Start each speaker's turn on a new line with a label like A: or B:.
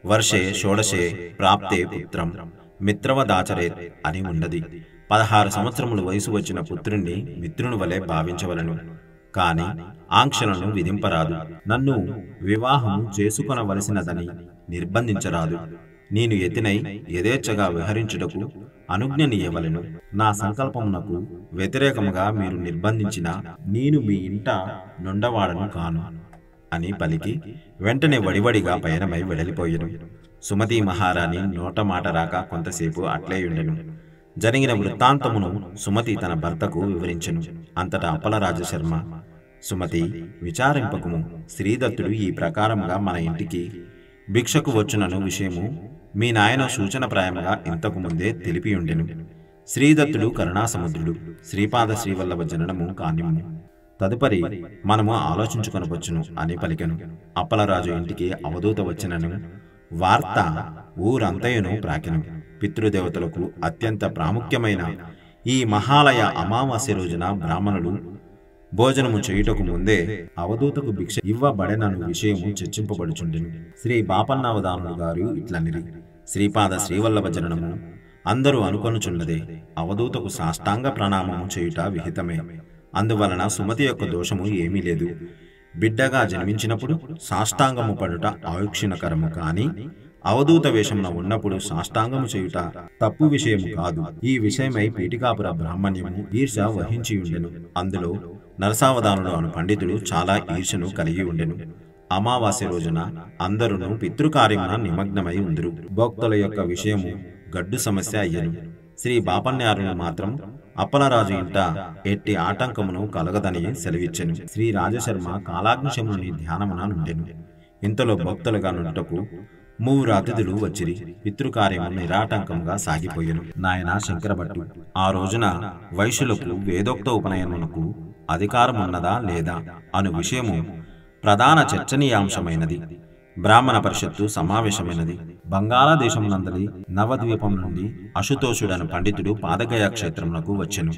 A: వర్షే షోడశే ప్రాప్తే పుత్రం మిత్రవదాచరేత్ అని ఉన్నది. 16 సంవత్సరములు వయసు వచ్చిన పుత్రుణ్ణి మిత్రుని వలె భావించవలను, కాని ఆంక్షలను విధింపరాదు. నన్ను వివాహం చేసుకొనవలసినదని నిర్బంధించరాదు. నేను యతినై యథేచ్ఛగా విహరించుటకు అనుజ్ఞనీయవలెను. నా సంకల్పమునకు వ్యతిరేకముగా మీరు నిర్బంధించిన నేను మీ ఇంట నుండవాడను కాను అని పలికి వెంటనే వడివడిగా పయనమై వెడలిపోయెను. సుమతి మహారాణి నోట మాట రాక కొంతసేపు అట్లేయుండెను. జరిగిన వృత్తాంతమును సుమతి తన భర్తకు వివరించెను. అంతటా అప్పలరాజశర్మ, సుమతి, విచారింపకుము. శ్రీదత్తుడు ఈ ప్రకారముగా మన ఇంటికి భిక్షకు వచ్చునను విషయము మీ నాయన సూచనప్రాయముగా ఇంతకు ముందే తెలిపియుండెను. శ్రీదత్తుడు కరుణాసముద్రుడు. శ్రీపాద శ్రీవల్లభ జననము కానిమ్ము. తదుపరి మనము ఆలోచించుకొనవచ్చును అని పలికెను. అప్పలరాజు ఇంటికి అవధూత వచ్చినను వార్త ఊరంతయును ప్రాకెను. పితృదేవతలకు అత్యంత ప్రాముఖ్యమైన ఈ మహాలయ అమావాస్య రోజున బ్రాహ్మణులు భోజనము చేయుటకు ముందే అవధూతకు భిక్ష ఇవ్వబడెనను విషయము చర్చింపబడుచుండెను. శ్రీ బాపన్నావధానులు గారు ఇట్లనిరి: శ్రీపాద శ్రీవల్లభ జననము అందరూ అనుకొనుచున్నదే. అవధూతకు సాష్టాంగ ప్రణామము చేయుట విహితమే. అందువలన సుమతి యొక్క దోషము ఏమీ లేదు. బిడ్డగా జన్మించినప్పుడు సాష్టాంగము పడుట ఆయుక్షణకరము, కాని అవధూత వేషమున ఉన్నప్పుడు సాష్టాంగము చేయుట తప్పు విషయము కాదు. ఈ విషయమై పీఠికాపుర బ్రాహ్మణ్యము ఈర్ష వహించియుండెను. అందులో నరసావధానుడు అను పండితుడు చాలా ఈర్షను కలిగి ఉండెను. అమావాస్య రోజున అందరూ పితృకార్యమున నిమగ్నమై ఉందురు. భక్తుల యొక్క విషయము గడ్డు సమస్య అయ్యను. శ్రీ బాపన్యారులు మాత్రం అప్పలరాజు ఇంట ఎట్టి ఆటంకమును కలగదని సెలవిచ్చెను. శ్రీ రాజశర్మ కాలాగ్నిశముని ధ్యానమున నుండెను. ఇంతలో భక్తులుగా నుండుటకు 3 అతిథులు వచ్చిరి. పితృకార్యము నిరాటంకంగా సాగిపోయెను. నాయన శంకరభట్టు, ఆ రోజున వైశ్యులకు వేదోక్త ఉపనయనమునకు అధికారమున్నదా లేదా అను విషయము ప్రధాన చర్చనీయాంశమైనది. బ్రాహ్మణ పరిషత్తు సమావేశమైనది. బంగాళాదేశమునందలి నవద్వీపం నుండి అశుతోషుడను పండితుడు పాదగయ క్షేత్రమునకు వచ్చెను.